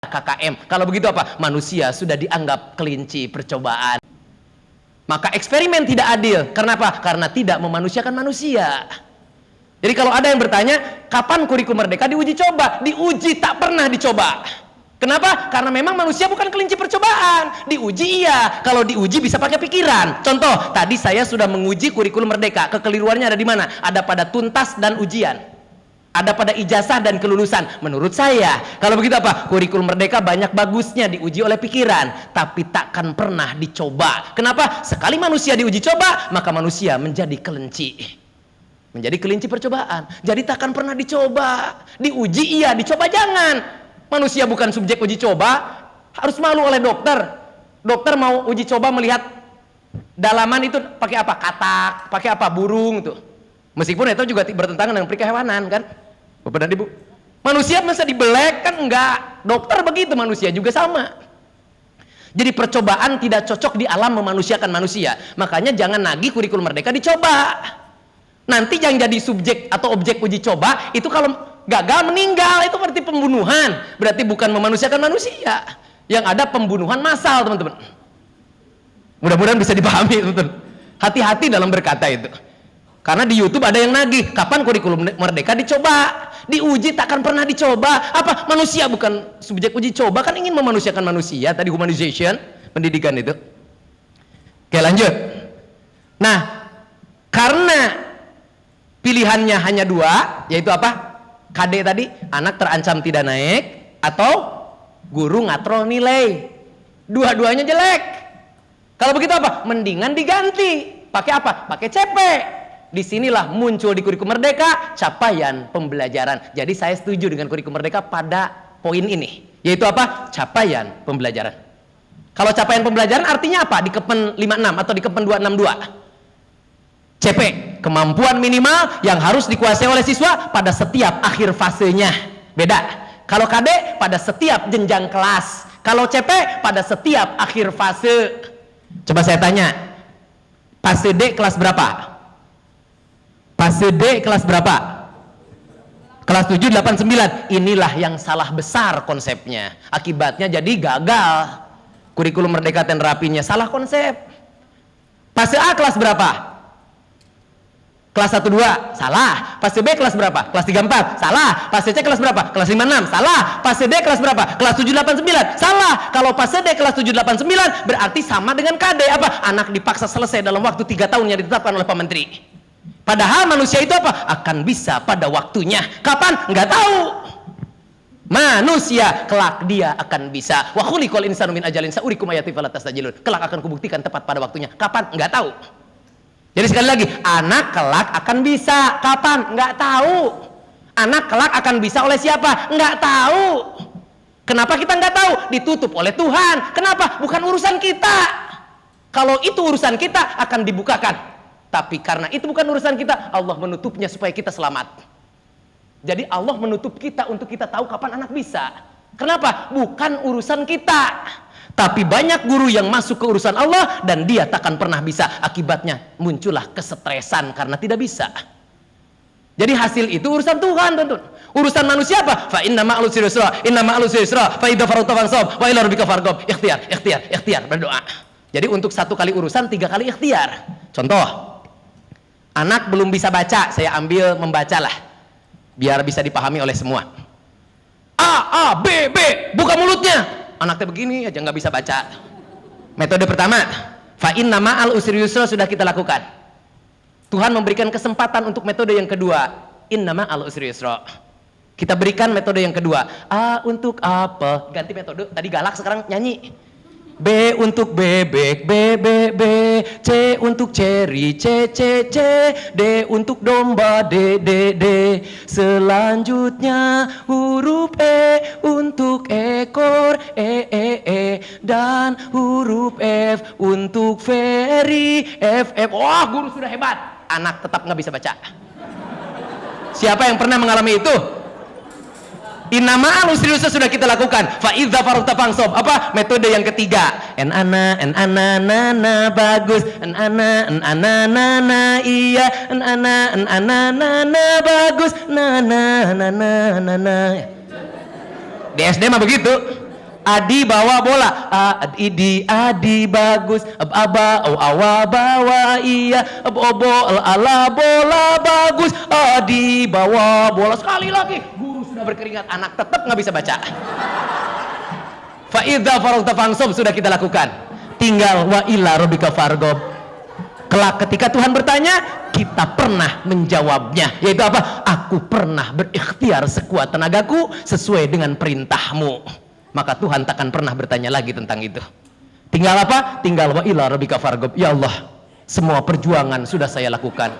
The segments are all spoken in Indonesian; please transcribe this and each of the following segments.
KKM. Kalau begitu apa? Manusia sudah dianggap kelinci percobaan. Maka eksperimen tidak adil. Kenapa? Karena tidak memanusiakan manusia. Jadi kalau ada yang bertanya, kapan kurikulum merdeka diuji coba? Diuji, tak pernah dicoba. Kenapa? Karena memang manusia bukan kelinci percobaan. Diuji iya, kalau diuji bisa pakai pikiran. Contoh, tadi saya sudah menguji kurikulum merdeka. Kekeliruannya ada di mana? Ada pada tuntas dan ujian. Ada pada ijazah dan kelulusan. Menurut saya, kalau begitu apa? Kurikulum merdeka banyak bagusnya diuji oleh pikiran, tapi takkan pernah dicoba. Kenapa? Sekali manusia diuji coba, maka manusia menjadi kelinci. Menjadi kelinci percobaan. Jadi takkan pernah dicoba. Diuji iya, dicoba jangan. Manusia bukan subjek uji coba, harus malu oleh dokter. Dokter mau uji coba melihat dalaman itu pakai apa? Katak, pakai apa? Burung tuh. Meskipun itu juga bertentangan dengan perikehewanan kan, Bapak dan Ibu. Manusia masa dibelek kan enggak. Dokter begitu, manusia juga sama. Jadi percobaan tidak cocok di alam memanusiakan manusia. Makanya jangan nagih kurikulum merdeka dicoba. Nanti yang jadi subjek atau objek uji coba itu kalau gagal meninggal, itu berarti pembunuhan. Berarti bukan memanusiakan manusia. Yang ada pembunuhan massal, teman-teman. Mudah-mudahan bisa dipahami, teman-teman. Hati-hati dalam berkata itu. Karena di YouTube ada yang nagih, kapan kurikulum merdeka dicoba? Diuji takkan pernah dicoba. Apa? Manusia bukan subjek uji coba, kan ingin memanusiakan manusia. Tadi humanization, pendidikan itu. Oke, lanjut. Nah, karena pilihannya hanya dua, yaitu apa? KD tadi, anak terancam tidak naik, atau guru ngatrol nilai. Dua-duanya jelek. Kalau begitu apa? Mendingan diganti. Pakai apa? Pakai CP. Disinilah muncul di kurikulum merdeka capaian pembelajaran. Jadi saya setuju dengan kurikulum merdeka pada poin ini, yaitu apa? Capaian pembelajaran. Kalau capaian pembelajaran artinya apa? Di Kepen 56 atau di Kepen 262. CP, kemampuan minimal yang harus dikuasai oleh siswa pada setiap akhir fasenya. Beda. Kalau KD pada setiap jenjang kelas. Kalau CP pada setiap akhir fase. Coba saya tanya, fase D kelas berapa? Fase D kelas berapa? Kelas 7, 8, 9. Inilah yang salah besar konsepnya. Akibatnya jadi gagal. Kurikulum merdeka dan rapinya salah konsep. Fase A kelas berapa? Kelas 1, 2. Salah. Fase B kelas berapa? Kelas 3, 4. Salah. Fase C kelas berapa? Kelas 5, 6. Salah. Fase D kelas berapa? Kelas 7, 8, 9. Salah. Kalau fase D kelas 7, 8, 9 berarti sama dengan KD. Apa? Anak dipaksa selesai dalam waktu 3 tahun yang ditetapkan oleh Pak Menteri. Padahal manusia itu apa? Akan bisa pada waktunya. Kapan? Nggak tahu. Manusia kelak dia akan bisa. Wa khuliqal insanu min ajalin saurikum ayati fala tastajilun. Kelak akan kubuktikan tepat pada waktunya. Kapan? Nggak tahu. Jadi sekali lagi, anak kelak akan bisa. Kapan? Nggak tahu. Anak kelak akan bisa oleh siapa? Nggak tahu. Kenapa kita nggak tahu? Ditutup oleh Tuhan. Kenapa? Bukan urusan kita. Kalau itu urusan kita akan dibukakan. Tapi karena itu bukan urusan kita, Allah menutupnya supaya kita selamat. Jadi Allah menutup kita untuk kita tahu kapan anak bisa. Kenapa? Bukan urusan kita. Tapi banyak guru yang masuk ke urusan Allah dan dia takkan pernah bisa. Akibatnya muncullah kesetresan karena tidak bisa. Jadi hasil itu urusan Tuhan, teman-teman. Urusan manusia apa? Fa inna ma'al usri yusra, inna ma'al usri yusra, fa idza faragta fansab, wa ila rabbika farghab. Ikhtiar, berdoa. Jadi untuk 1 kali urusan 3 kali ikhtiar. Contoh, anak belum bisa baca, saya ambil membaca lah, biar bisa dipahami oleh semua. A, B, buka mulutnya. Anaknya begini aja nggak bisa baca. Metode pertama, fa inna ma'al usri yusra sudah kita lakukan. Tuhan memberikan kesempatan untuk metode yang kedua, inna ma'al usri yusra. Kita berikan metode yang kedua. A untuk apa? Ganti metode. Tadi galak, sekarang nyanyi. B untuk bebek, B, C untuk ceri, C, D untuk domba, D. Selanjutnya huruf E untuk ekor, E, dan huruf F untuk Ferry, F. Wah, guru sudah hebat. Anak tetap nggak bisa baca. Siapa yang pernah mengalami itu? Innama'al usri yusra sudah kita lakukan. Fa idza faragta fansab. Apa? Metode yang ketiga. Ana bagus. Ana iya. Ana bagus. Na. Di SD mah begitu. Adi bawa bola, adi bagus, aba awa bawa iya, obo ala bola bagus, adi bawa bola. Sekali lagi, guru sudah berkeringat, anak tetap nggak bisa baca. Fa idza faragta fansab sudah kita lakukan. Tinggal wa ila rabbika farghab. Kelak ketika Tuhan bertanya, kita pernah menjawabnya, yaitu apa? Aku pernah berikhtiar sekuat tenagaku sesuai dengan perintahmu. Maka Tuhan takkan pernah bertanya lagi tentang itu. Tinggal apa? Tinggal wa ila rabbika farghab. Ya Allah, semua perjuangan sudah saya lakukan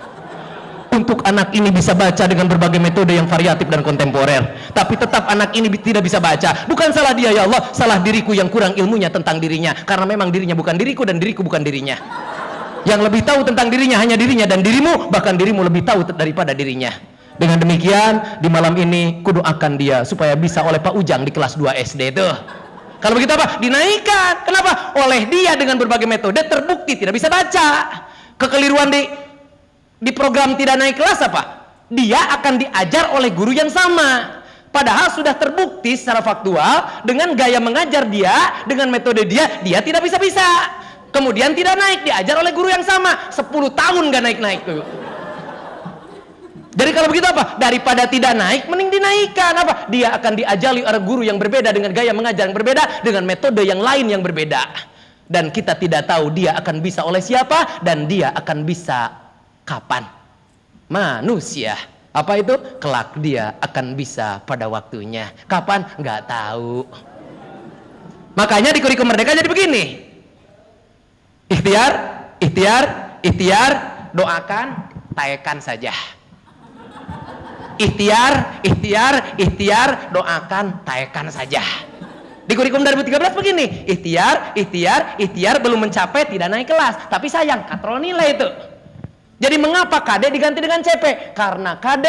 untuk anak ini bisa baca dengan berbagai metode yang variatif dan kontemporer, tapi tetap anak ini tidak bisa baca. Bukan salah dia ya Allah, salah diriku yang kurang ilmunya tentang dirinya, karena memang dirinya bukan diriku dan diriku bukan dirinya. Yang lebih tahu tentang dirinya hanya dirinya, dan dirimu, bahkan dirimu lebih tahu daripada dirinya. Dengan demikian, di malam ini kudoakan dia supaya bisa oleh Pak Ujang di kelas 2 SD itu. Kalau begitu apa? Dinaikkan. Kenapa? Oleh dia dengan berbagai metode terbukti tidak bisa baca. Kekeliruan di program tidak naik kelas apa? Dia akan diajar oleh guru yang sama. Padahal sudah terbukti secara faktual dengan gaya mengajar dia, dengan metode dia tidak bisa-bisa. Kemudian tidak naik, diajar oleh guru yang sama. 10 tahun gak naik-naik tuh. Jadi kalau begitu apa? Daripada tidak naik, mending dinaikkan. Apa? Dia akan diajari oleh guru yang berbeda, dengan gaya mengajar yang berbeda, dengan metode yang lain yang berbeda. Dan kita tidak tahu dia akan bisa oleh siapa, dan dia akan bisa kapan. Manusia. Apa itu? Kelak dia akan bisa pada waktunya. Kapan? Nggak tahu. Makanya di kurikulum Merdeka jadi begini. Ikhtiar, ikhtiar, ikhtiar, doakan, taekan saja. Ikhtiar, ikhtiar, ikhtiar, doakan, taekan saja. Di kurikulum 2013 begini, ikhtiar, ikhtiar, ikhtiar, belum mencapai tidak naik kelas, tapi sayang katrol nilai itu. Jadi mengapa KD diganti dengan CP? Karena KD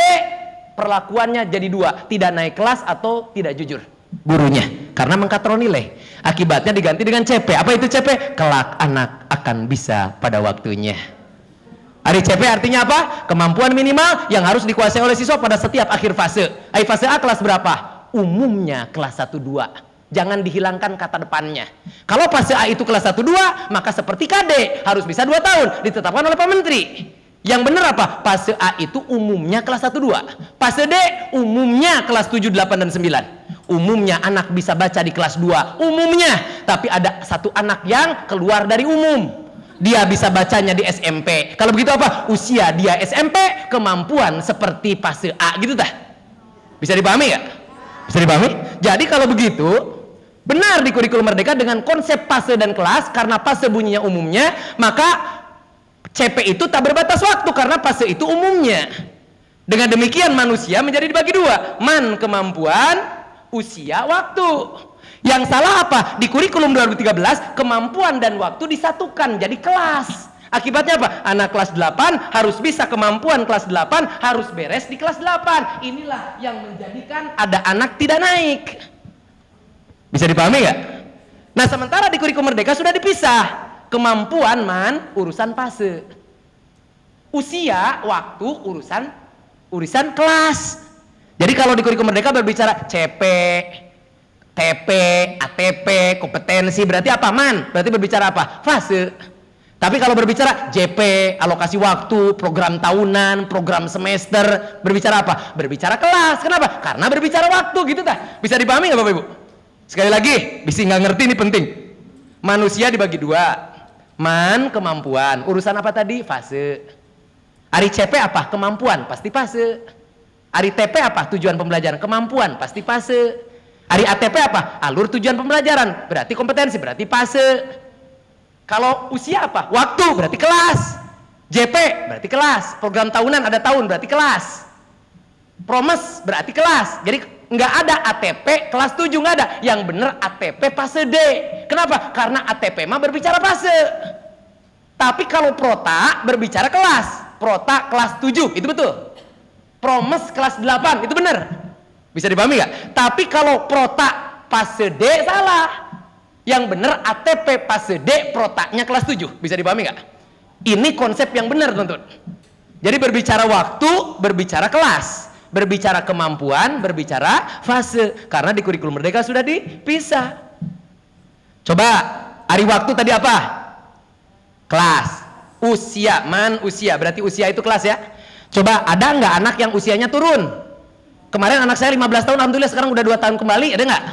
perlakuannya jadi dua, tidak naik kelas atau tidak jujur gurunya, karena mengkatrol nilai. Akibatnya diganti dengan CP. Apa itu CP? Kelak anak akan bisa pada waktunya. Hari CP artinya apa? Kemampuan minimal yang harus dikuasai oleh siswa pada setiap akhir fase. Fase A kelas berapa? Umumnya kelas 1-2. Jangan dihilangkan kata depannya. Kalau fase A itu kelas 1-2, maka seperti KD harus bisa 2 tahun, ditetapkan oleh Pak Menteri. Yang benar apa? Fase A itu umumnya kelas 1-2. Fase D umumnya kelas 7, 8, dan 9. Umumnya anak bisa baca di kelas 2. Umumnya. Tapi ada satu anak yang keluar dari umum. Dia bisa bacanya di SMP. Kalau begitu apa? Usia dia SMP, kemampuan seperti fase A gitu dah. Bisa dipahami nggak? Bisa dipahami? Jadi kalau begitu, benar di kurikulum Merdeka dengan konsep fase dan kelas, karena fase bunyinya umumnya, maka CP itu tak berbatas waktu karena fase itu umumnya. Dengan demikian manusia menjadi dibagi dua, man kemampuan, usia waktu. Yang salah apa? Di kurikulum 2013 kemampuan dan waktu disatukan jadi kelas. Akibatnya apa? Anak kelas 8 harus bisa kemampuan kelas 8 harus beres di kelas 8. Inilah yang menjadikan ada anak tidak naik. Bisa dipahami nggak? Nah sementara di kurikulum Merdeka sudah dipisah. Kemampuan man urusan fase, usia waktu urusan kelas. Jadi kalau di kurikulum Merdeka berbicara CP, TP, ATP, kompetensi, berarti apa man? Berarti berbicara apa? Fase. Tapi kalau berbicara JP, alokasi waktu, program tahunan, program semester, berbicara apa? Berbicara kelas. Kenapa? Karena berbicara waktu gitu dah. Bisa dipahami nggak Bapak Ibu? Sekali lagi, bisa nggak ngerti ini penting. Manusia dibagi dua. Man kemampuan, urusan apa tadi? Fase. Ari CP apa? Kemampuan, pasti fase. Ari TP apa? Tujuan pembelajaran, kemampuan, pasti fase. Hari ATP apa? Alur tujuan pembelajaran, berarti kompetensi, berarti fase. Kalau usia apa? Waktu, berarti kelas. JP, berarti kelas. Program tahunan ada tahun, berarti kelas. Promes, berarti kelas. Jadi nggak ada ATP kelas 7, nggak ada. Yang bener ATP fase D. Kenapa? Karena ATP mah berbicara fase. Tapi kalau Prota berbicara kelas. Prota kelas 7, itu betul. Promes kelas 8, itu benar. Bisa dipahami nggak? Tapi kalau Prota fase D salah. Yang benar ATP fase D, Protanya kelas 7. Bisa dipahami nggak? Ini konsep yang benar teman-teman. Jadi berbicara waktu, berbicara kelas. Berbicara kemampuan, berbicara fase. Karena di kurikulum Merdeka sudah dipisah. Coba hari waktu tadi apa? Kelas. Usia, usia berarti usia itu kelas ya. Coba ada nggak anak yang usianya turun? Kemarin anak saya 15 tahun, alhamdulillah sekarang udah 2 tahun kembali, ada nggak?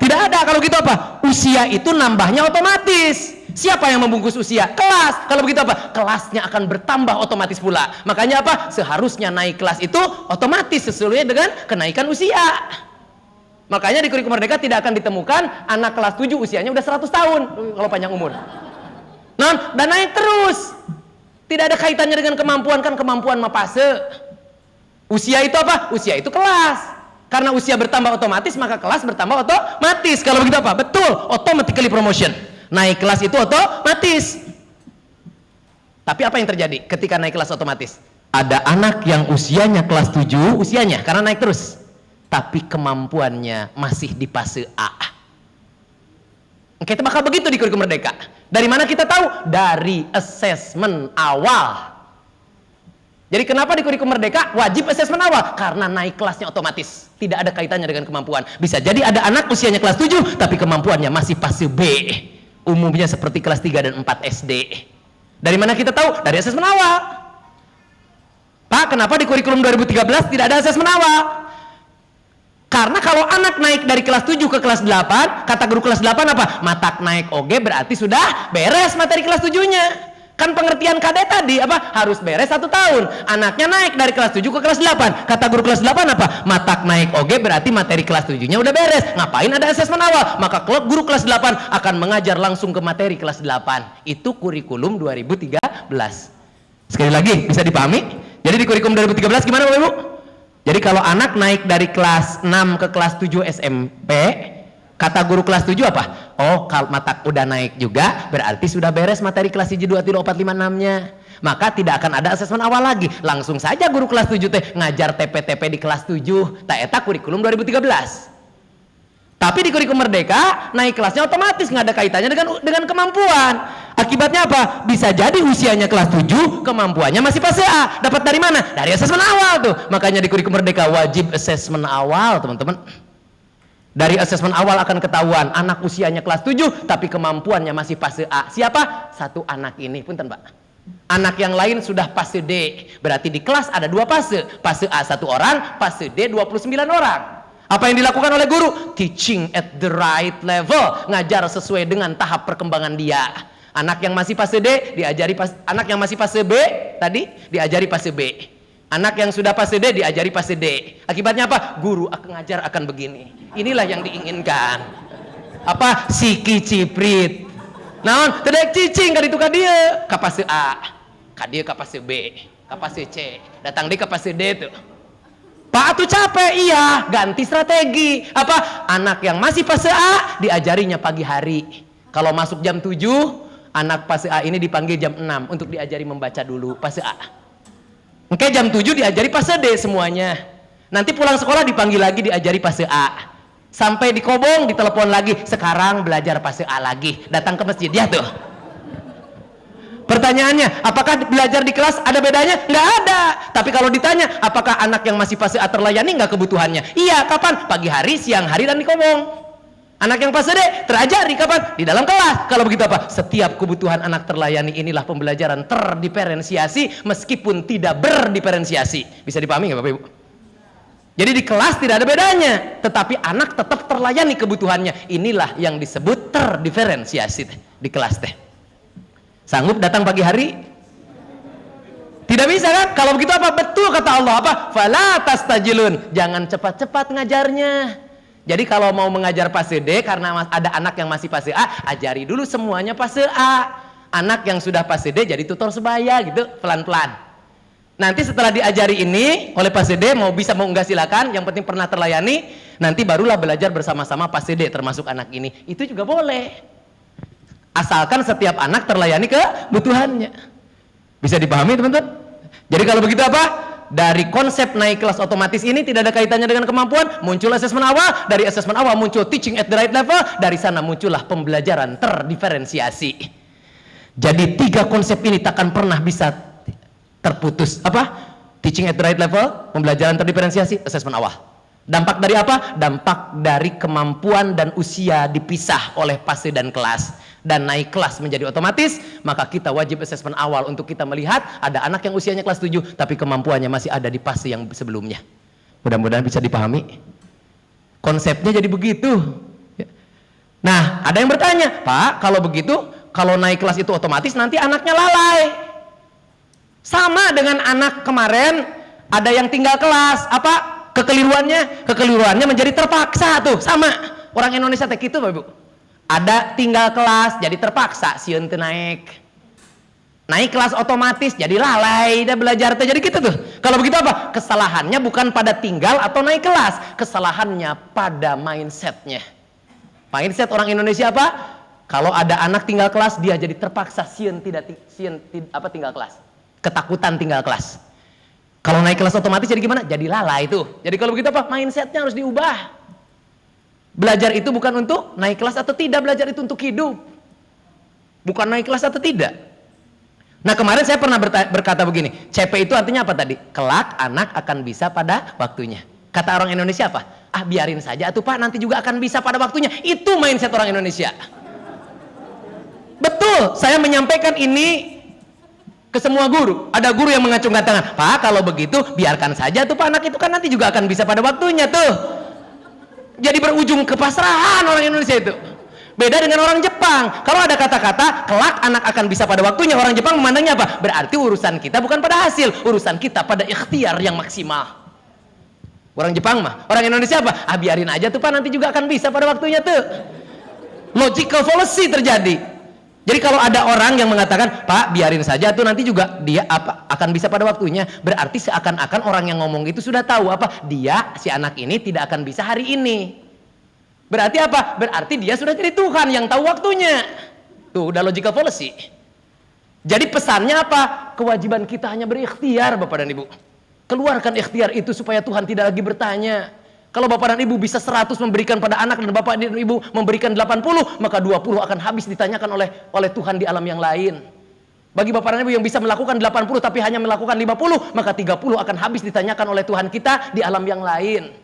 Tidak ada. Kalau gitu apa? Usia itu nambahnya otomatis. Siapa yang membungkus usia? Kelas. Kalau begitu apa? Kelasnya akan bertambah otomatis pula. Makanya apa? Seharusnya naik kelas itu otomatis sesuai dengan kenaikan usia. Makanya di Kurikulum Merdeka tidak akan ditemukan anak kelas 7 usianya udah 100 tahun kalau panjang umur. Nah, dan naik terus. Tidak ada kaitannya dengan kemampuan, kan kemampuan mah fase. Usia itu apa? Usia itu kelas. Karena usia bertambah otomatis, maka kelas bertambah otomatis. Kalau begitu apa? Betul, automatically promotion. Naik kelas itu otomatis. Tapi apa yang terjadi ketika naik kelas otomatis? Ada anak yang usianya kelas 7, usianya karena naik terus, tapi kemampuannya masih di fase A. Kita bakal begitu di Kurikulum Merdeka. Dari mana kita tahu? Dari asesmen awal. Jadi kenapa di Kurikulum Merdeka wajib asesmen awal? Karena naik kelasnya otomatis, tidak ada kaitannya dengan kemampuan. Bisa jadi ada anak usianya kelas 7 tapi kemampuannya masih fase B, umumnya seperti kelas 3 dan 4 SD. Dari mana kita tahu? Dari asesmen awal. Pak, kenapa di kurikulum 2013 tidak ada asesmen awal? Karena kalau anak naik dari kelas 7 ke kelas 8, kata guru kelas 8 apa? Matak naik oge berarti sudah beres materi kelas 7-nya. Kan pengertian KD tadi apa? Harus beres 1 tahun. Anaknya naik dari kelas 7 ke kelas 8. Kata guru kelas 8 apa? Matak naik oge berarti materi kelas 7-nya udah beres. Ngapain ada asesmen awal? Maka guru kelas 8 akan mengajar langsung ke materi kelas 8. Itu kurikulum 2013. Sekali lagi, bisa dipahami? Jadi di kurikulum 2013 gimana Bapak Ibu? Jadi kalau anak naik dari kelas 6 ke kelas 7 SMP, kata guru kelas 7 apa? Oh, kalau matak udah naik juga, berarti sudah beres materi kelas 1, 2, 3, 4, 5, 6-nya. Maka tidak akan ada asesmen awal lagi. Langsung saja guru kelas 7 teh ngajar TP-TP di kelas 7. Tak eta kurikulum 2013. Tapi di Kurikulum Merdeka naik kelasnya otomatis, nggak ada kaitannya dengan kemampuan. Akibatnya apa? Bisa jadi usianya kelas 7, kemampuannya masih fase A. Dapat dari mana? Dari asesmen awal tuh. Makanya di Kurikulum Merdeka wajib asesmen awal, teman-teman. Dari asesmen awal akan ketahuan anak usianya kelas 7 tapi kemampuannya masih fase A. Siapa? Satu anak ini, punten Pak. Anak yang lain sudah fase D. Berarti di kelas ada 2 fase. Fase A 1 orang, fase D 29 orang. Apa yang dilakukan oleh guru? Teaching at the right level, ngajar sesuai dengan tahap perkembangan dia. Anak yang masih fase D diajari anak yang masih fase B tadi diajari fase B. Anak yang sudah fase D diajari fase D. Akibatnya apa? Guru akan ngajar akan begini. Inilah yang diinginkan. Apa? Siki ciprit. Naon? Tedek cicing ka ditu ka dieu, ka fase A. Ka dieu ka fase B, ka fase C. Datang deui ka fase D tuh. Pak tuh capek, iya, ganti strategi. Apa? Anak yang masih fase A diajarinya pagi hari. Kalau masuk jam 7, anak fase A ini dipanggil jam 6 untuk diajari membaca dulu fase A. Oke, jam 7 diajari fase D semuanya. Nanti pulang sekolah dipanggil lagi diajari fase A. Sampai di Kobong ditelepon lagi, sekarang belajar fase A lagi. Datang ke masjid, ya tuh. Pertanyaannya, apakah belajar di kelas ada bedanya? Nggak ada. Tapi kalau ditanya, apakah anak yang masih fase A terlayani nggak kebutuhannya? Iya, kapan? Pagi hari, siang hari, dan di Kobong. Anak yang fase D terajari kapan? Di dalam kelas. Kalau begitu apa? Setiap kebutuhan anak terlayani inilah pembelajaran terdiferensiasi meskipun tidak berdiferensiasi. Bisa dipahami nggak Bapak Ibu? Jadi di kelas tidak ada bedanya, tetapi anak tetap terlayani kebutuhannya. Inilah yang disebut terdiferensiasi di kelas teh. Sanggup datang pagi hari? Tidak bisa kan? Kalau begitu apa? Betul kata Allah apa? Fala tastajilun. Jangan cepat-cepat ngajarnya. Jadi kalau mau mengajar fase D karena ada anak yang masih fase A, ajari dulu semuanya fase A. Anak yang sudah fase D jadi tutor sebaya gitu, pelan-pelan. Nanti setelah diajari ini oleh fase D, mau bisa mau enggak silakan, yang penting pernah terlayani, nanti barulah belajar bersama-sama fase D termasuk anak ini. Itu juga boleh. Asalkan setiap anak terlayani kebutuhannya. Bisa dipahami teman-teman? Jadi kalau begitu apa? Dari konsep naik kelas otomatis ini tidak ada kaitannya dengan kemampuan, muncul asesmen awal, dari asesmen awal muncul teaching at the right level, dari sana muncullah pembelajaran terdiferensiasi. Jadi 3 konsep ini takkan pernah bisa terputus. Apa? Teaching at the right level, pembelajaran terdiferensiasi, asesmen awal. Dampak dari apa? Dampak dari kemampuan dan usia dipisah oleh fase dan kelas. Dan naik kelas menjadi otomatis, maka kita wajib asesmen awal untuk kita melihat ada anak yang usianya kelas 7 tapi kemampuannya masih ada di fase yang sebelumnya. Mudah-mudahan bisa dipahami. Konsepnya jadi begitu. Nah, ada yang bertanya, Pak, kalau begitu, kalau naik kelas itu otomatis nanti anaknya lalai. Sama dengan anak kemarin, ada yang tinggal kelas, apa? Kekeliruannya menjadi terpaksa tuh, sama. Orang Indonesia teh gitu, Bapak Ibu. Ada tinggal kelas jadi terpaksa sieun teu naik. Naik kelas otomatis jadi lalai, dah belajar teh jadi gitu tuh. Kalau begitu apa? Kesalahannya bukan pada tinggal atau naik kelas, kesalahannya pada mindsetnya. Mindset orang Indonesia apa? Kalau ada anak tinggal kelas, dia jadi terpaksa tinggal kelas. Ketakutan tinggal kelas. Kalau naik kelas otomatis jadi gimana? Jadi lalai itu. Jadi kalau begitu apa? Mindsetnya harus diubah. Belajar itu bukan untuk naik kelas atau tidak, belajar itu untuk hidup. Bukan naik kelas atau tidak. Nah, kemarin saya pernah berkata begini, CP itu artinya apa tadi? Kelak anak akan bisa pada waktunya. Kata orang Indonesia apa? Ah, biarin saja atuh Pak, nanti juga akan bisa pada waktunya. Itu mindset orang Indonesia. Betul, saya menyampaikan ini ke semua guru. Ada guru yang mengacungkan tangan, Pak, kalau begitu biarkan saja tuh Pak, anak itu kan nanti juga akan bisa pada waktunya tuh. Jadi berujung kepasrahan orang Indonesia itu. Beda dengan orang Jepang. Kalau ada kata-kata kelak anak akan bisa pada waktunya, orang Jepang memandangnya apa? Berarti urusan kita bukan pada hasil, urusan kita pada ikhtiar yang maksimal. Orang Jepang mah, orang Indonesia apa? Ah, biarin aja tuh Pak, nanti juga akan bisa pada waktunya tuh. Logical fallacy terjadi. Jadi kalau ada orang yang mengatakan, Pak, biarin saja tuh nanti juga dia akan bisa pada waktunya, berarti seakan-akan orang yang ngomong itu sudah tahu apa? Dia, si anak ini tidak akan bisa hari ini. Berarti apa? Berarti dia sudah jadi Tuhan yang tahu waktunya. Tuh, udah logical fallacy. Jadi pesannya apa? Kewajiban kita hanya berikhtiar, Bapak dan Ibu. Keluarkan ikhtiar itu supaya Tuhan tidak lagi bertanya. Kalau Bapak dan Ibu bisa 100 memberikan pada anak dan Bapak dan Ibu memberikan 80, maka 20 akan habis ditanyakan oleh Tuhan di alam yang lain. Bagi Bapak dan Ibu yang bisa melakukan 80 tapi hanya melakukan 50, maka 30 akan habis ditanyakan oleh Tuhan kita di alam yang lain.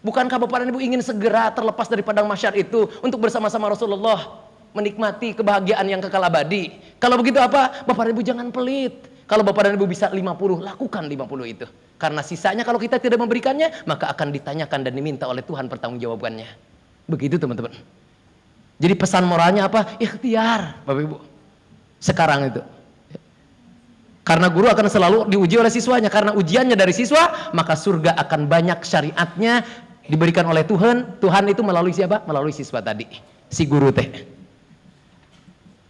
Bukankah Bapak dan Ibu ingin segera terlepas dari padang mahsyar itu untuk bersama-sama Rasulullah menikmati kebahagiaan yang kekal abadi? Kalau begitu apa? Bapak dan Ibu jangan pelit. Kalau Bapak dan Ibu bisa 50, lakukan 50 itu. Karena sisanya kalau kita tidak memberikannya, maka akan ditanyakan dan diminta oleh Tuhan pertanggungjawabannya. Begitu teman-teman. Jadi pesan moralnya apa? Ikhtiar, Bapak Ibu. Sekarang itu. Karena guru akan selalu diuji oleh siswanya. Karena ujiannya dari siswa, maka surga akan banyak syariatnya diberikan oleh Tuhan. Tuhan itu melalui siapa? Melalui siswa tadi. Si guru teh.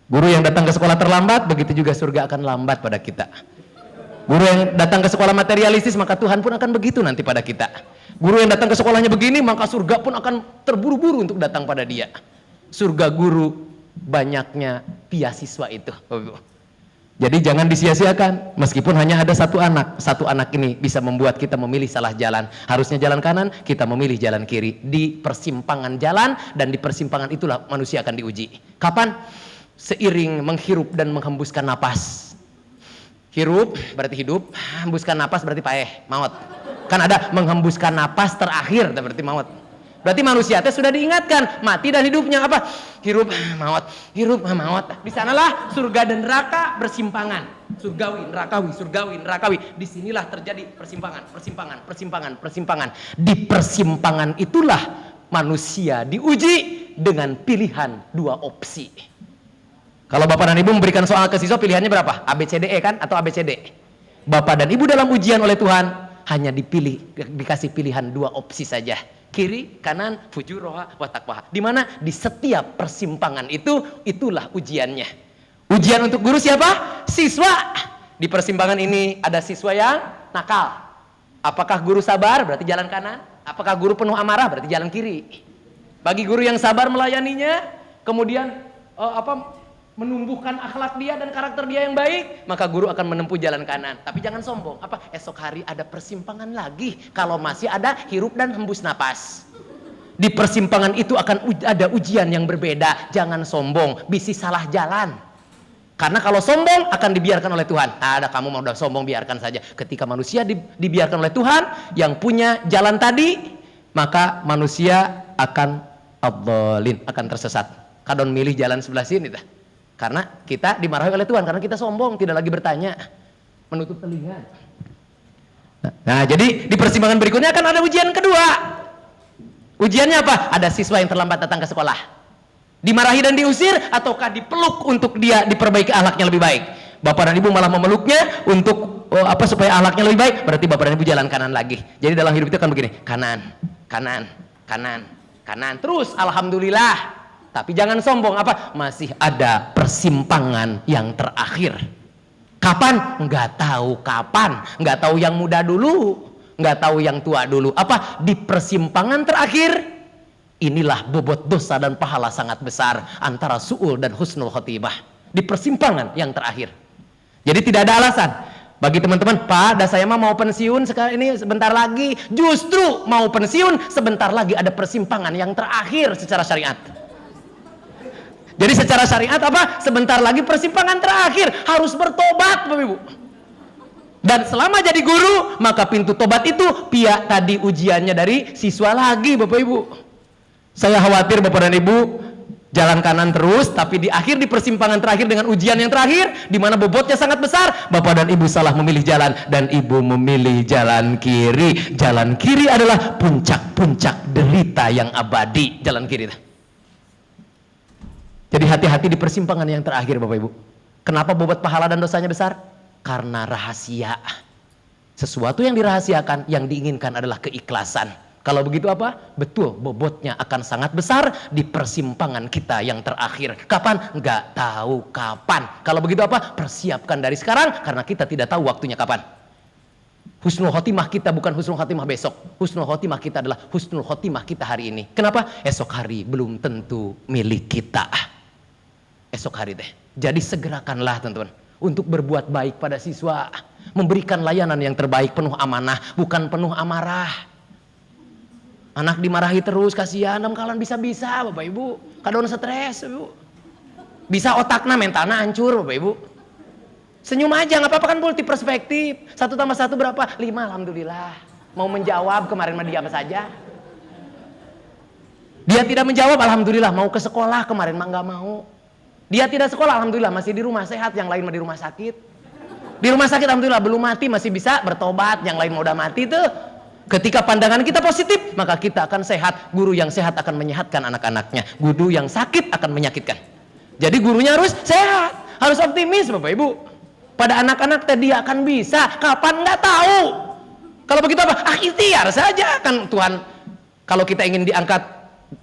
Guru yang datang ke sekolah terlambat, begitu juga surga akan lambat pada kita. Guru yang datang ke sekolah materialistis, maka Tuhan pun akan begitu nanti pada kita. Guru yang datang ke sekolahnya begini, maka surga pun akan terburu-buru untuk datang pada dia. Surga guru, banyaknya beasiswa itu. Jadi jangan disia-siakan, meskipun hanya ada satu anak ini bisa membuat kita memilih salah jalan. Harusnya jalan kanan, kita memilih jalan kiri. Di persimpangan jalan, dan di persimpangan itulah manusia akan diuji. Kapan? Seiring menghirup dan menghembuskan napas. Hirup berarti hidup, hembuskan napas berarti paeh, maut. Kan ada menghembuskan napas terakhir berarti maut. Berarti manusia itu sudah diingatkan mati dan hidupnya apa? Hirup, maut, hirup, maut. Di sanalah surga dan neraka bersimpangan. Surgawi, nerakawi, surgawi, nerakawi. Disinilah terjadi persimpangan. Di persimpangan itulah manusia diuji dengan pilihan dua opsi. Kalau Bapak dan Ibu memberikan soal ke siswa, pilihannya berapa? A, B, C, D, E kan? Atau A, B, C, D? Bapak dan Ibu dalam ujian oleh Tuhan hanya dikasih pilihan dua opsi saja. Kiri, kanan, fujuroha, watakwaha. Di mana? Di setiap persimpangan itulah ujiannya. Ujian untuk guru siapa? Siswa. Di persimpangan ini ada siswa yang nakal. Apakah guru sabar? Berarti jalan kanan. Apakah guru penuh amarah? Berarti jalan kiri. Bagi guru yang sabar melayaninya, kemudian menumbuhkan akhlak dia dan karakter dia yang baik, maka guru akan menempuh jalan kanan. Tapi jangan sombong. Esok hari ada persimpangan lagi. Kalau masih ada hirup dan hembus napas. Di persimpangan itu akan ada ujian yang berbeda. Jangan sombong, bisi salah jalan. Karena kalau sombong akan dibiarkan oleh Tuhan. Ada kamu mau udah sombong, biarkan saja. Ketika manusia dibiarkan oleh Tuhan yang punya jalan tadi, maka manusia akan adhdallin, akan tersesat. Kadon milih jalan sebelah sini dah. Karena kita dimarahi oleh Tuhan karena kita sombong, tidak lagi bertanya, menutup telinga. Nah, jadi di persimpangan berikutnya akan ada ujian kedua. Ujiannya apa? Ada siswa yang terlambat datang ke sekolah. Dimarahi dan diusir ataukah dipeluk untuk dia diperbaiki akhlaknya lebih baik? Bapak dan Ibu malah memeluknya untuk supaya akhlaknya lebih baik. Berarti Bapak dan Ibu jalan kanan lagi. Jadi dalam hidup itu kan begini, kanan, kanan, kanan, kanan. Terus alhamdulillah. Tapi jangan sombong, apa? Masih ada persimpangan yang terakhir. Kapan? Nggak tahu kapan. Nggak tahu yang muda dulu, nggak tahu yang tua dulu. Apa? Di persimpangan terakhir, inilah bobot dosa dan pahala sangat besar antara su'ul dan husnul khotimah. Di persimpangan yang terakhir. Jadi tidak ada alasan bagi teman-teman, Pak, saya mah mau pensiun sekarang ini sebentar lagi. Justru mau pensiun sebentar lagi ada persimpangan yang terakhir secara syariat. Jadi secara syariat apa? Sebentar lagi persimpangan terakhir, harus bertobat, Bapak Ibu. Dan selama jadi guru, maka pintu tobat itu pihak tadi ujiannya dari siswa lagi, Bapak Ibu. Saya khawatir Bapak dan Ibu jalan kanan terus, tapi di akhir di persimpangan terakhir dengan ujian yang terakhir, di mana bobotnya sangat besar, Bapak dan Ibu salah memilih jalan dan Ibu memilih jalan kiri. Jalan kiri adalah puncak-puncak derita yang abadi. Jalan kiri. Jadi hati-hati di persimpangan yang terakhir, Bapak Ibu. Kenapa bobot pahala dan dosanya besar? Karena rahasia. Sesuatu yang dirahasiakan, yang diinginkan adalah keikhlasan. Kalau begitu apa? Betul, bobotnya akan sangat besar di persimpangan kita yang terakhir. Kapan? Nggak tahu kapan. Kalau begitu apa? Persiapkan dari sekarang, karena kita tidak tahu waktunya kapan. Husnul khotimah kita bukan husnul khotimah besok. Husnul khotimah kita adalah husnul khotimah kita hari ini. Kenapa? Esok hari belum tentu milik kita. Esok hari deh. Jadi segerakanlah teman-teman untuk berbuat baik pada siswa, memberikan layanan yang terbaik, penuh amanah, bukan penuh amarah. Anak dimarahi terus, kasihan, kalian bisa-bisa Bapak Ibu, kadang stres Ibu. Bisa otaknya, mentalnya hancur Bapak Ibu. Senyum aja, nggak apa-apa, kan multi perspektif. 1 tambah 1 berapa? 5, alhamdulillah. Mau menjawab, kemarin mah diam saja. Dia tidak menjawab, alhamdulillah. Mau ke sekolah, kemarin mah nggak mau. Dia tidak sekolah, alhamdulillah masih di rumah sehat, yang lain mah di rumah sakit. Di rumah sakit alhamdulillah belum mati, masih bisa bertobat, yang lain mau udah mati tuh. Ketika pandangan kita positif, maka kita akan sehat. Guru yang sehat akan menyehatkan anak-anaknya. Guru yang sakit akan menyakitkan. Jadi gurunya harus sehat, harus optimis Bapak Ibu. Pada anak-anak tadi akan bisa, kapan nggak tahu. Kalau begitu apa? Ikhtiar saja kan Tuhan. Kalau kita ingin diangkat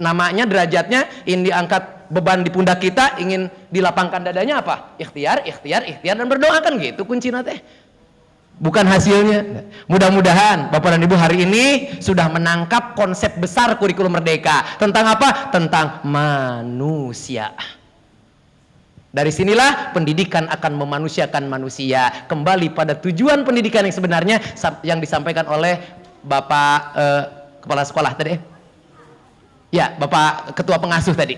namanya, derajatnya, ingin diangkat beban di pundak kita, ingin dilapangkan dadanya apa? Ikhtiar, ikhtiar, ikhtiar, dan berdoa, kan gitu kuncinya teh. Bukan hasilnya. Mudah-mudahan Bapak dan Ibu hari ini sudah menangkap konsep besar kurikulum merdeka. Tentang apa? Tentang manusia. Dari sinilah pendidikan akan memanusiakan manusia. Kembali pada tujuan pendidikan yang sebenarnya yang disampaikan oleh Bapak Kepala Sekolah tadi. Ya, Bapak Ketua Pengasuh tadi.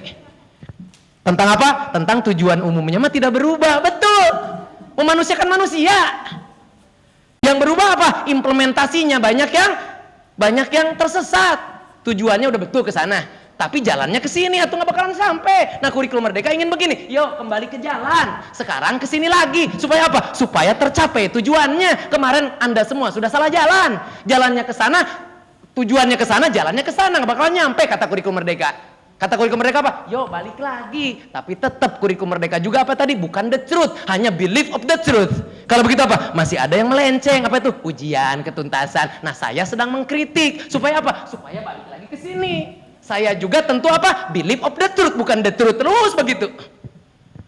Tentang apa? Tentang tujuan umumnya mah tidak berubah. Betul. Memanusiakan manusia. Yang berubah apa? Implementasinya banyak yang tersesat. Tujuannya udah betul ke sana, tapi jalannya ke sini atau nggak bakalan sampai. Nah, kurikulum merdeka ingin begini. Yuk kembali ke jalan. Sekarang ke sini lagi. Supaya apa? Supaya tercapai tujuannya. Kemarin Anda semua sudah salah jalan. Jalannya ke sana, tujuannya ke sana, jalannya ke sana, nggak bakalan nyampe kata kurikulum merdeka. Kata kurikulum merdeka apa? Yo balik lagi. Tapi tetap kurikulum merdeka juga apa tadi? Bukan the truth, hanya belief of the truth. Kalau begitu apa? Masih ada yang melenceng. Apa itu? Ujian, ketuntasan. Nah, saya sedang mengkritik. Supaya apa? Supaya balik lagi ke sini. Saya juga tentu apa? Belief of the truth, bukan the truth terus begitu.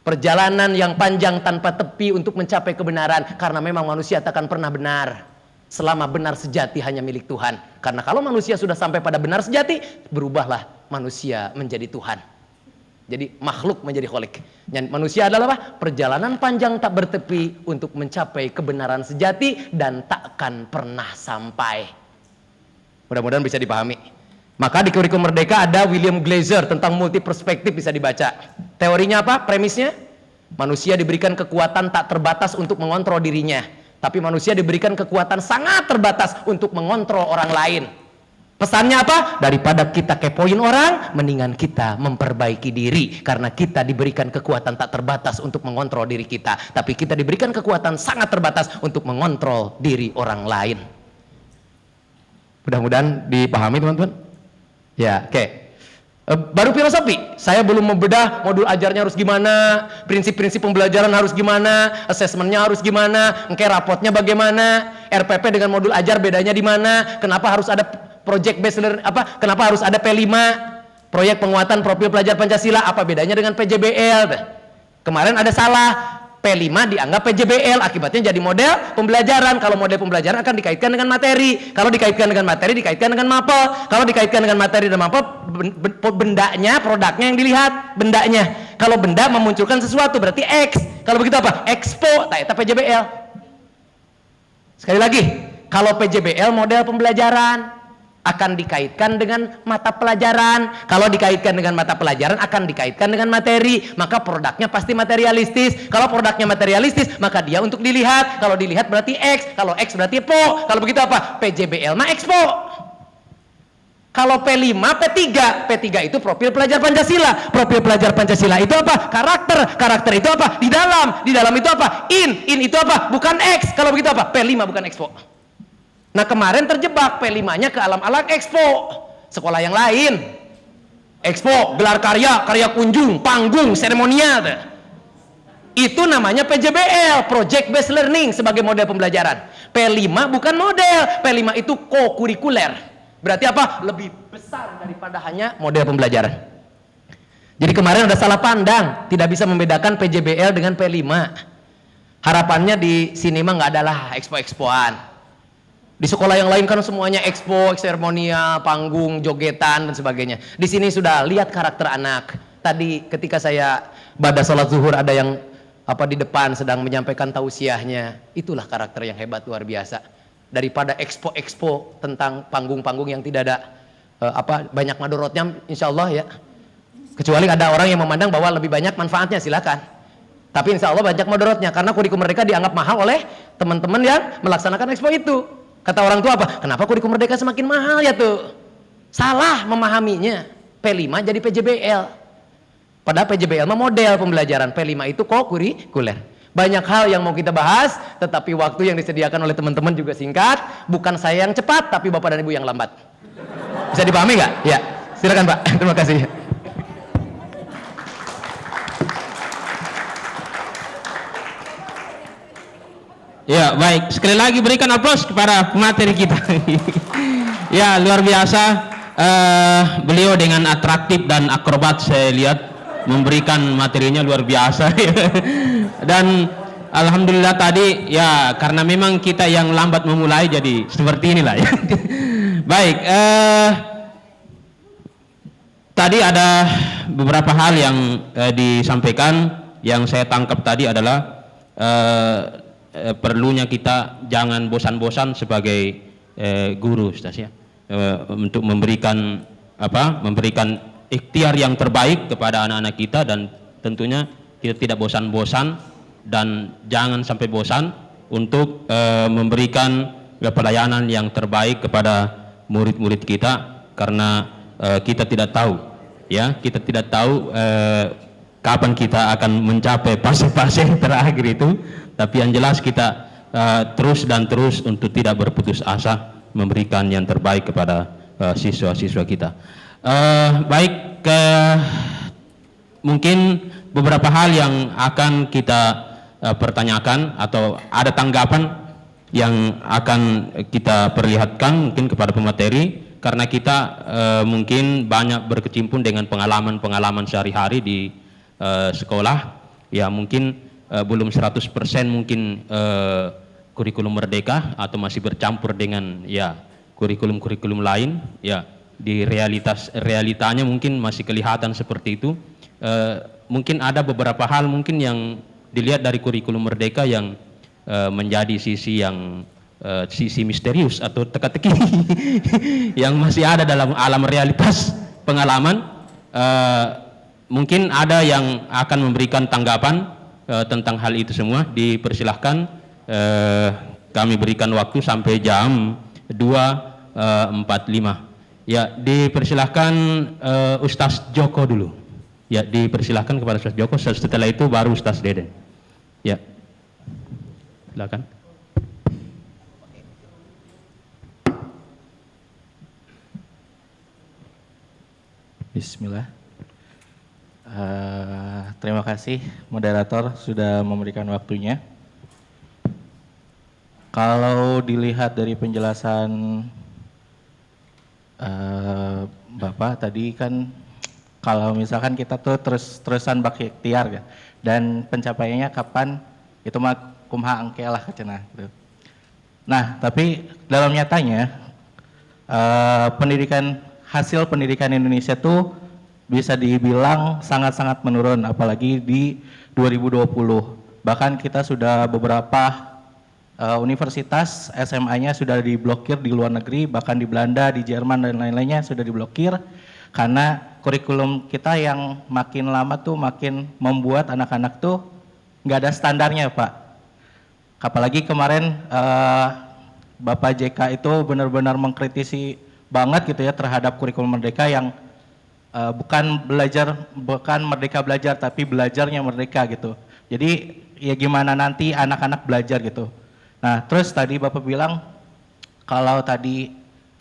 Perjalanan yang panjang tanpa tepi untuk mencapai kebenaran. Karena memang manusia tak akan pernah benar selama benar sejati hanya milik Tuhan. Karena kalau manusia sudah sampai pada benar sejati, berubahlah manusia menjadi Tuhan. Jadi makhluk menjadi kholik. Manusia adalah apa? Perjalanan panjang tak bertepi untuk mencapai kebenaran sejati dan takkan pernah sampai. Mudah-mudahan bisa dipahami. Maka di kurikulum merdeka ada William Glaser tentang multi perspektif, bisa dibaca. Teorinya apa? Premisnya? Manusia diberikan kekuatan tak terbatas untuk mengontrol dirinya. Tapi manusia diberikan kekuatan sangat terbatas untuk mengontrol orang lain. Pesannya apa? Daripada kita kepoin orang, mendingan kita memperbaiki diri. Karena kita diberikan kekuatan tak terbatas untuk mengontrol diri kita. Tapi kita diberikan kekuatan sangat terbatas untuk mengontrol diri orang lain. Mudah-mudahan dipahami teman-teman. Ya, oke. Baru filosofi, saya belum membedah modul ajarnya harus gimana, prinsip-prinsip pembelajaran harus gimana, asesmennya harus gimana, rapotnya bagaimana, RPP dengan modul ajar bedanya di mana, kenapa harus ada project based learning, kenapa harus ada P5, proyek penguatan profil pelajar Pancasila, apa bedanya dengan PJBL. Kemarin ada salah, P5 dianggap PJBL, akibatnya jadi model pembelajaran. Kalau model pembelajaran akan dikaitkan dengan materi, kalau dikaitkan dengan materi dikaitkan dengan mapel, kalau dikaitkan dengan materi dan mapel, bendanya, produknya yang dilihat, bendanya. Kalau benda memunculkan sesuatu berarti X, kalau begitu apa? Expo, tak PJBL. Sekali lagi, kalau PJBL model pembelajaran akan dikaitkan dengan mata pelajaran. Kalau dikaitkan dengan mata pelajaran akan dikaitkan dengan materi, maka produknya pasti materialistis. Kalau produknya materialistis, maka dia untuk dilihat. Kalau dilihat berarti X, kalau X berarti Po. Kalau begitu apa? PJBL mah Expo. Kalau P5, P3. P3 itu profil pelajar Pancasila. Profil pelajar Pancasila itu apa? Karakter. Karakter itu apa? Di dalam. Di dalam itu apa? In itu apa? Bukan X. Kalau begitu apa? P5 bukan Expo. Nah kemarin terjebak P5-nya ke alam-alam Expo, sekolah yang lain. Expo, gelar karya, karya kunjung, panggung, seremonial. Itu namanya PJBL, Project Based Learning sebagai model pembelajaran. P5 bukan model, P5 itu co-kurikuler. Berarti apa? Lebih besar daripada hanya model pembelajaran. Jadi kemarin ada salah pandang, tidak bisa membedakan PJBL dengan P5. Harapannya di sini mah nggak adalah expo-expoan. Di sekolah yang lain kan semuanya expo, seremonial, panggung, jogetan dan sebagainya. Di sini sudah lihat karakter anak. Tadi ketika saya pada sholat zuhur ada yang di depan sedang menyampaikan tausiahnya. Itulah karakter yang hebat luar biasa. Daripada expo-expo tentang panggung-panggung yang tidak ada banyak madorotnya, insya Allah ya. Kecuali ada orang yang memandang bahwa lebih banyak manfaatnya, silakan. Tapi insya Allah banyak madorotnya karena kurikulum mereka dianggap mahal oleh teman-teman yang melaksanakan expo itu. Kata orang tua apa? Kenapa kurikulum merdeka semakin mahal ya tuh? Salah memahaminya. P5 jadi PJBL. Padahal PJBL mah model pembelajaran. P5 itu co-kurikuler. Banyak hal yang mau kita bahas, tetapi waktu yang disediakan oleh teman-teman juga singkat. Bukan saya yang cepat, tapi Bapak dan Ibu yang lambat. Bisa dipahami nggak? Ya, silakan Pak. Terima kasih. Ya, baik. Sekali lagi berikan aplaus kepada pemateri kita. Ya, luar biasa. Beliau dengan atraktif dan akrobat saya lihat memberikan materinya luar biasa. Dan alhamdulillah tadi ya karena memang kita yang lambat memulai jadi seperti inilah ya. Baik. Tadi ada beberapa hal yang disampaikan. Yang saya tangkap tadi adalah perlunya kita jangan bosan-bosan sebagai guru, Ustaz ya, untuk memberikan ikhtiar yang terbaik kepada anak-anak kita, dan tentunya kita tidak bosan-bosan dan jangan sampai bosan untuk memberikan pelayanan yang terbaik kepada murid-murid kita, karena kita tidak tahu ya, kita tidak tahu kapan kita akan mencapai fase-fase terakhir itu. Tapi yang jelas kita terus untuk tidak berputus asa memberikan yang terbaik kepada siswa-siswa kita. Baik, mungkin beberapa hal yang akan kita pertanyakan atau ada tanggapan yang akan kita perlihatkan mungkin kepada pemateri, karena kita mungkin banyak berkecimpung dengan pengalaman sehari-hari di sekolah ya, mungkin belum 100% mungkin kurikulum merdeka atau masih bercampur dengan ya kurikulum lain ya, di realitanya mungkin masih kelihatan seperti itu. Mungkin ada beberapa hal mungkin yang dilihat dari kurikulum merdeka yang menjadi sisi misterius atau teka-teki yang masih ada dalam alam realitas pengalaman. Mungkin ada yang akan memberikan tanggapan tentang hal itu semua. Dipersilahkan, kami berikan waktu sampai jam 2.45 Ya, dipersilahkan Ustaz Joko dulu. Ya, dipersilahkan kepada Ustaz Joko, setelah itu baru Ustaz Deden. Ya, silakan. Bismillah. Terima kasih moderator sudah memberikan waktunya. Kalau dilihat dari penjelasan Bapak tadi kan, kalau misalkan kita tuh terusan bak ikhtiar ya, dan pencapaiannya kapan itu mah kumha angke lah cenah gitu. Nah, tapi dalam nyatanya hasil pendidikan Indonesia tuh bisa dibilang sangat-sangat menurun, apalagi di 2020. Bahkan kita sudah beberapa universitas SMA-nya sudah diblokir di luar negeri, bahkan di Belanda, di Jerman dan lain-lainnya sudah diblokir karena kurikulum kita yang makin lama tuh makin membuat anak-anak tuh nggak ada standarnya, Pak. Apalagi kemarin Bapak JK itu benar-benar mengkritisi banget gitu ya terhadap kurikulum merdeka yang bukan merdeka belajar tapi belajarnya merdeka gitu. Jadi ya gimana nanti anak-anak belajar gitu. Nah terus tadi Bapak bilang kalau tadi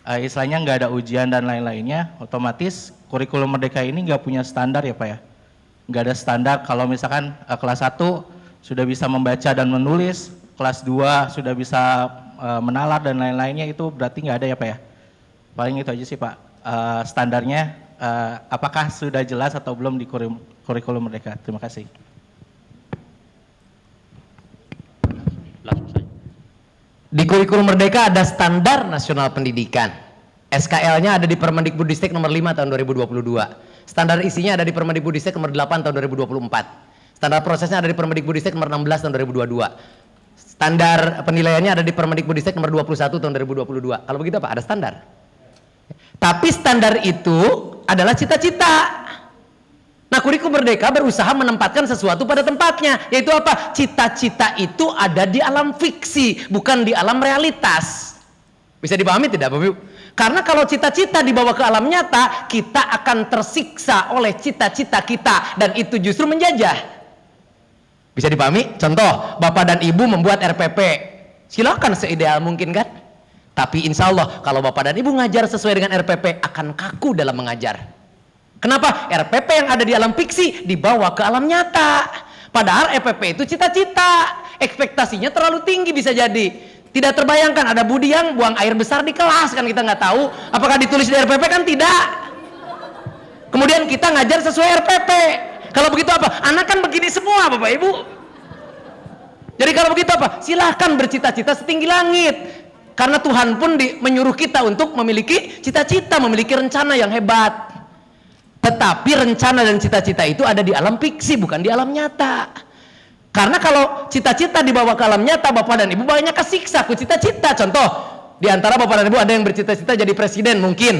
istilahnya nggak ada ujian dan lain-lainnya, otomatis kurikulum merdeka ini nggak punya standar ya Pak ya. Nggak ada standar. Kalau misalkan kelas 1 sudah bisa membaca dan menulis, kelas 2 sudah bisa menalar dan lain-lainnya, itu berarti nggak ada ya Pak ya. Paling itu aja sih Pak, standarnya apakah sudah jelas atau belum di kurikulum merdeka. Terima kasih. Di kurikulum merdeka ada standar nasional pendidikan. SKL-nya ada di Permendikbudristek nomor 5 tahun 2022. Standar isinya ada di Permendikbudristek nomor 8 tahun 2024. Standar prosesnya ada di Permendikbudristek nomor 16 tahun 2022. Standar penilaiannya ada di Permendikbudristek nomor 21 tahun 2022. Kalau begitu apa? Ada standar. Tapi standar itu adalah cita-cita. Nah, kurikulum merdeka berusaha menempatkan sesuatu pada tempatnya, yaitu apa? Cita-cita itu ada di alam fiksi, bukan di alam realitas. Bisa dipahami tidak, Bapak Ibu? Karena kalau cita-cita dibawa ke alam nyata, kita akan tersiksa oleh cita-cita kita, dan itu justru menjajah. Bisa dipahami? Contoh, Bapak dan Ibu membuat RPP. Silakan seideal mungkin kan? Tapi insya Allah kalau Bapak dan Ibu ngajar sesuai dengan RPP akan kaku dalam mengajar. Kenapa? RPP yang ada di alam fiksi dibawa ke alam nyata. Padahal RPP itu cita-cita. Ekspektasinya terlalu tinggi bisa jadi. Tidak terbayangkan ada Budi yang buang air besar di kelas, kan kita nggak tahu. Apakah ditulis di RPP? Kan tidak. Kemudian kita ngajar sesuai RPP. Kalau begitu apa? Anak kan begini semua Bapak Ibu. Jadi kalau begitu apa? Silahkan bercita-cita setinggi langit. Karena Tuhan pun menyuruh kita untuk memiliki cita-cita, memiliki rencana yang hebat. Tetapi rencana dan cita-cita itu ada di alam fiksi, bukan di alam nyata. Karena kalau cita-cita dibawa ke alam nyata, Bapak dan Ibu banyak kesiksa ku cita-cita. Contoh, di antara Bapak dan Ibu ada yang bercita-cita jadi presiden mungkin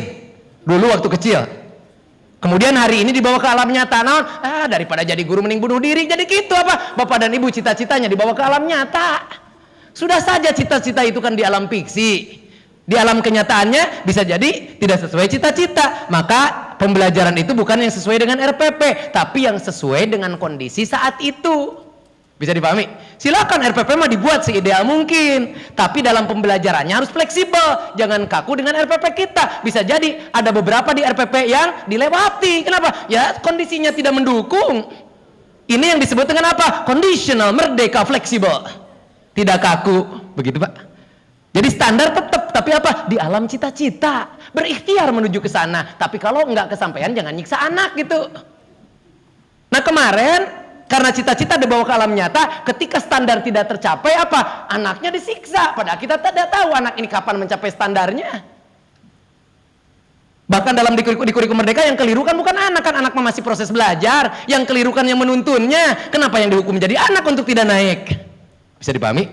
dulu waktu kecil. Kemudian hari ini dibawa ke alam nyata, daripada jadi guru mending bunuh diri. Jadi gitu apa? Bapak dan Ibu cita-citanya dibawa ke alam nyata. Sudah saja cita-cita itu kan di alam fiksi. Di alam kenyataannya bisa jadi tidak sesuai cita-cita. Maka pembelajaran itu bukan yang sesuai dengan RPP, tapi yang sesuai dengan kondisi saat itu. Bisa dipahami? Silakan RPP mah dibuat seideal mungkin, tapi dalam pembelajarannya harus fleksibel. Jangan kaku dengan RPP kita. Bisa jadi ada beberapa di RPP yang dilewati. Kenapa? Ya kondisinya tidak mendukung. Ini yang disebut dengan apa? Conditional, merdeka, fleksibel. Tidak kaku, begitu Pak. Jadi standar tetap, tapi apa? Di alam cita-cita, berikhtiar menuju ke sana. Tapi kalau nggak kesampaian, jangan nyiksa anak gitu. Nah kemarin, karena cita-cita dibawa ke alam nyata, ketika standar tidak tercapai, apa? Anaknya disiksa. Padahal kita tidak tahu anak ini kapan mencapai standarnya. Bahkan dalam di kurikulum merdeka yang keliru kan bukan anak, kan anak masih proses belajar. Yang keliru kan yang menuntunnya. Kenapa yang dihukum menjadi anak untuk tidak naik? Bisa dipahami?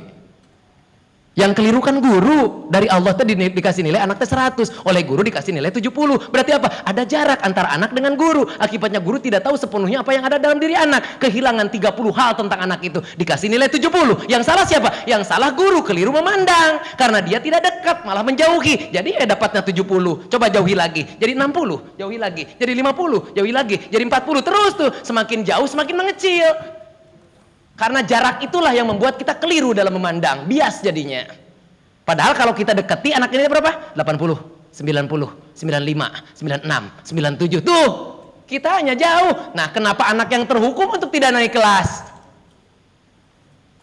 Yang keliru kan guru. Dari Allah tuh dikasih nilai anak teh 100, oleh guru dikasih nilai 70. Berarti apa? Ada jarak antara anak dengan guru. Akibatnya guru tidak tahu sepenuhnya apa yang ada dalam diri anak. Kehilangan 30 hal tentang anak itu. Dikasih nilai 70. Yang salah siapa? Yang salah guru, keliru memandang. Karena dia tidak dekat, malah menjauhi. Jadi dapatnya 70. Coba jauhi lagi. Jadi 60, jauhi lagi. Jadi 50, jauhi lagi. Jadi 40. Terus tuh, semakin jauh semakin mengecil. Karena jarak itulah yang membuat kita keliru dalam memandang, bias jadinya. Padahal kalau kita dekati anak ini berapa? 80, 90, 95, 96, 97. Tuh, kita hanya jauh. Nah, kenapa anak yang terhukum untuk tidak naik kelas?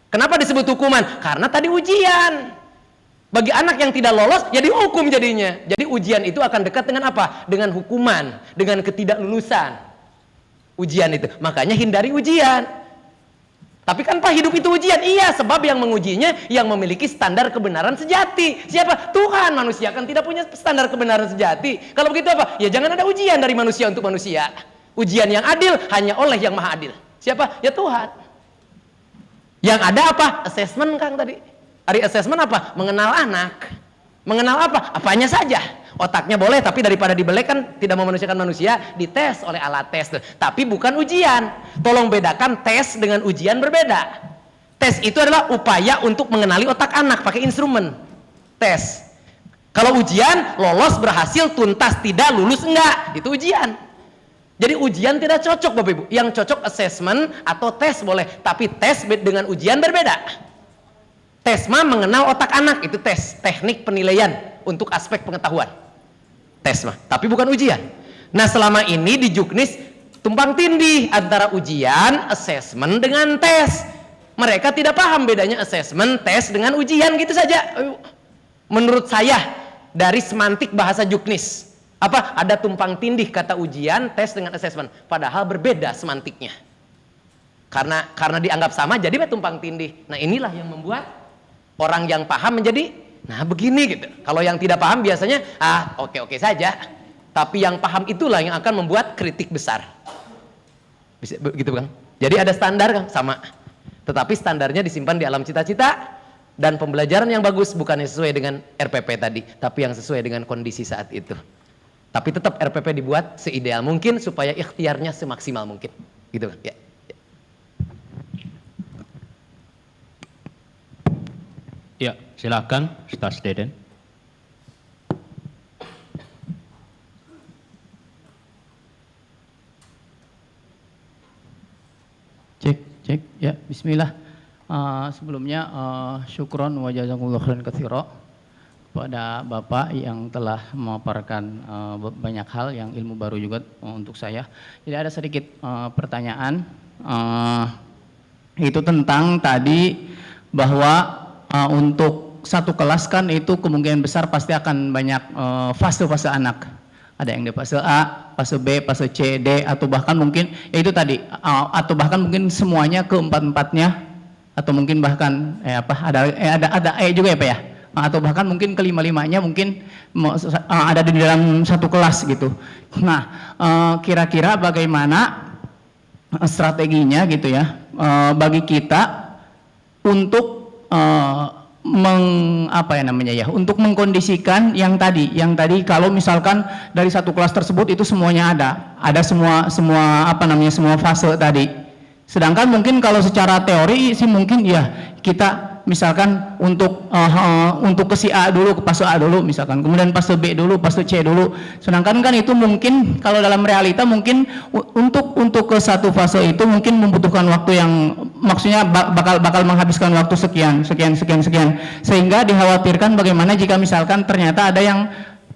Kenapa disebut hukuman? Karena tadi ujian. Bagi anak yang tidak lolos, ya dihukum jadinya. Jadi ujian itu akan dekat dengan apa? Dengan hukuman, dengan ketidaklulusan. Ujian itu. Makanya hindari ujian. Tapi kan Pak, hidup itu ujian. Iya, sebab yang mengujinya yang memiliki standar kebenaran sejati. Siapa? Tuhan. Manusia kan tidak punya standar kebenaran sejati. Kalau begitu apa? Ya jangan ada ujian dari manusia untuk manusia. Ujian yang adil hanya oleh yang maha adil. Siapa? Ya Tuhan. Yang ada apa? Assessment, Kang, tadi. Hari assessment apa? Mengenal anak. Mengenal apa? Apanya saja. Otaknya boleh, tapi daripada dibelek kan tidak memanusiakan manusia, dites oleh alat tes. Tapi bukan ujian. Tolong bedakan tes dengan ujian, berbeda. Tes itu adalah upaya untuk mengenali otak anak pakai instrumen. Tes. Kalau ujian, lolos, berhasil, tuntas, tidak, lulus, enggak. Itu ujian. Jadi ujian tidak cocok, Bapak Ibu. Yang cocok assessment atau tes boleh, tapi tes dengan ujian berbeda. Tes mah mengenal otak anak, itu tes, teknik penilaian untuk aspek pengetahuan. Tes mah, tapi bukan ujian. Nah, selama ini di Juknis tumpang tindih antara ujian, assessment dengan tes. Mereka tidak paham bedanya assessment, tes dengan ujian, gitu saja. Menurut saya dari semantik bahasa Juknis, apa? Ada tumpang tindih kata ujian, tes dengan assessment, padahal berbeda semantiknya. Karena dianggap sama jadi tumpang tindih. Nah, inilah yang membuat orang yang paham menjadi nah begini gitu. Kalau yang tidak paham biasanya oke saja. Tapi yang paham itulah yang akan membuat kritik besar. Bisa begitu, Kang? Jadi ada standar, Kang, sama. Tetapi standarnya disimpan di alam cita-cita dan pembelajaran yang bagus bukannya sesuai dengan RPP tadi, tapi yang sesuai dengan kondisi saat itu. Tapi tetap RPP dibuat seideal mungkin supaya ikhtiarnya semaksimal mungkin. Gitu, Kang. Ya. Ya, silakan, Ustaz Deden. Cek, ya, bismillah. Sebelumnya, syukron wa jazakumullah khairan katsira kepada Bapak yang telah memaparkan banyak hal yang ilmu baru juga untuk saya. Jadi ada sedikit pertanyaan, itu tentang tadi bahwa untuk satu kelas kan itu kemungkinan besar pasti akan banyak fase-fase anak. Ada yang di fase A, fase B, fase C, D, atau bahkan mungkin ya itu tadi, atau bahkan mungkin semuanya keempat-empatnya, atau mungkin bahkan ada E juga ya Pak ya, atau bahkan mungkin kelima-limanya mungkin ada di dalam satu kelas gitu. Nah, kira-kira bagaimana strateginya gitu ya bagi kita untuk untuk mengkondisikan yang tadi kalau misalkan dari satu kelas tersebut itu semuanya ada semua fase tadi. Sedangkan mungkin kalau secara teori sih mungkin ya kita misalkan untuk ke si A dulu, ke fase A dulu misalkan, kemudian fase B dulu, fase C dulu. Sedangkan kan itu mungkin kalau dalam realita mungkin untuk ke satu fase itu mungkin membutuhkan waktu yang maksudnya bakal menghabiskan waktu sekian, sehingga dikhawatirkan bagaimana jika misalkan ternyata ada yang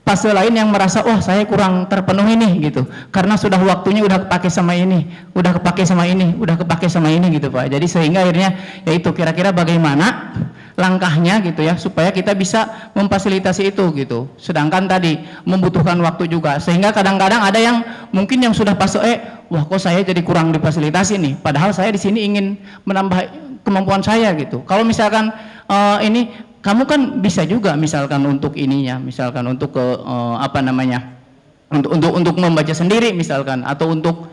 fase lain yang merasa saya kurang terpenuhi nih gitu, karena sudah waktunya udah kepake sama ini gitu Pak. Jadi sehingga akhirnya yaitu kira-kira bagaimana langkahnya gitu ya supaya kita bisa memfasilitasi itu gitu. Sedangkan tadi membutuhkan waktu juga, sehingga kadang-kadang ada yang mungkin yang sudah fase kok saya jadi kurang difasilitasi nih, padahal saya di sini ingin menambah kemampuan saya gitu. Kalau misalkan ini kamu kan bisa juga misalkan untuk ininya, misalkan untuk untuk membaca sendiri misalkan, atau untuk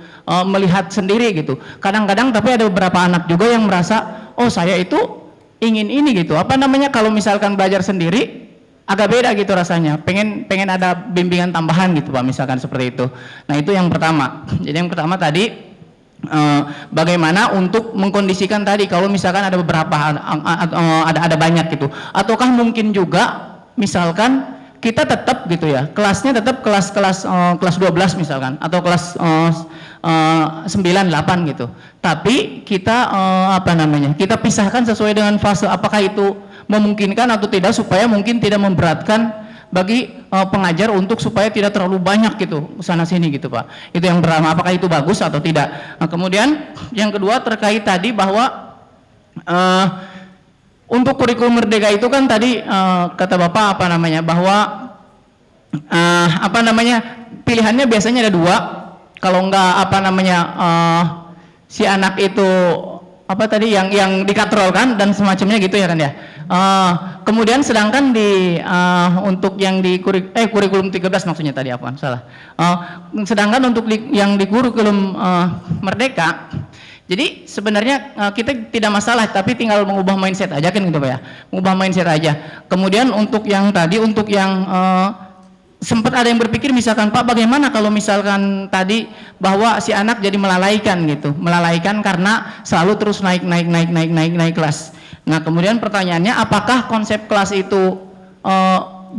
melihat sendiri gitu. Kadang-kadang tapi ada beberapa anak juga yang merasa saya itu ingin ini gitu, apa namanya, kalau misalkan belajar sendiri agak beda gitu rasanya, pengen ada bimbingan tambahan gitu Pak, misalkan seperti itu. Nah itu yang pertama. Jadi yang pertama tadi bagaimana untuk mengkondisikan tadi kalau misalkan ada beberapa ada banyak gitu, ataukah mungkin juga misalkan kita tetap gitu ya, kelasnya tetap kelas 12 misalkan, atau kelas 9, 8 gitu. Tapi kita apa namanya, kita pisahkan sesuai dengan fase, apakah itu memungkinkan atau tidak, supaya mungkin tidak memberatkan bagi pengajar untuk supaya tidak terlalu banyak gitu sana sini gitu Pak. Itu yang pertama, apakah itu bagus atau tidak. Nah, kemudian yang kedua terkait tadi bahwa untuk kurikulum merdeka itu kan tadi kata Bapak apa namanya, bahwa apa namanya, pilihannya biasanya ada 2. Kalau enggak apa namanya, si anak itu apa tadi yang dikatrolkan dan semacamnya gitu ya kan ya. Kemudian sedangkan di untuk yang di kurikulum 13 maksudnya tadi, apa salah. Sedangkan untuk yang di kurikulum merdeka, jadi sebenarnya kita tidak masalah, tapi tinggal mengubah mindset aja kan gitu Pak ya, mengubah mindset aja. Kemudian untuk yang tadi, untuk yang sempat ada yang berpikir misalkan Pak, bagaimana kalau misalkan tadi bahwa si anak jadi melalaikan gitu, melalaikan karena selalu terus naik kelas. Nah kemudian pertanyaannya, apakah konsep kelas itu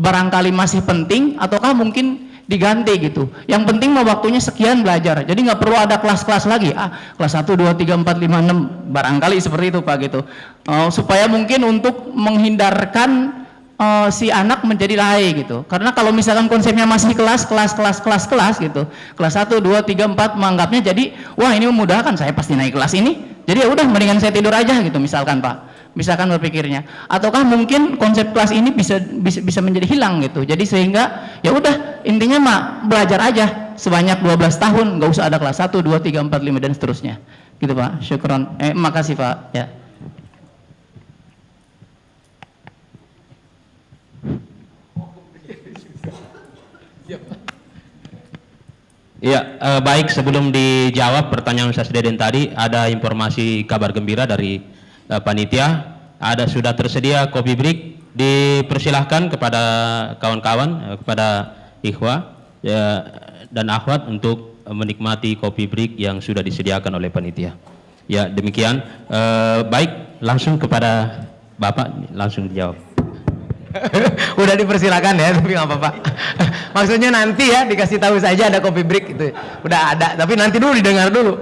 barangkali masih penting ataukah mungkin diganti gitu. Yang penting mah waktunya sekian belajar. Jadi nggak perlu ada kelas-kelas lagi. Kelas 1, 2, 3, 4, 5, 6 barangkali seperti itu Pak gitu. Supaya mungkin untuk menghindarkan si anak menjadi lalai gitu. Karena kalau misalkan konsepnya masih kelas gitu. Kelas 1, 2, 3, 4 menganggapnya jadi wah ini memudahkan, saya pasti naik kelas ini. Jadi ya udah mendingan saya tidur aja gitu misalkan Pak. Misalkan berpikirnya, ataukah mungkin konsep kelas ini bisa menjadi hilang gitu. Jadi sehingga ya udah intinya mah belajar aja sebanyak 12 tahun, nggak usah ada kelas 1, 2, 3, 4, 5 dan seterusnya. Gitu Pak. Syukron. Makasih Pak. Ya. Iya, baik, sebelum dijawab pertanyaan Ustaz Deden tadi, ada informasi kabar gembira dari panitia. Sudah tersedia kopi break, dipersilahkan kepada kawan-kawan, kepada ikhwah ya, dan akhwat untuk menikmati kopi break yang sudah disediakan oleh panitia. Ya demikian. Baik, langsung kepada Bapak, langsung dijawab. Udah dipersilakan ya, tapi nggak apa-apa. Maksudnya nanti ya dikasih tahu saja ada kopi break itu. Udah ada, tapi nanti dulu didengar dulu.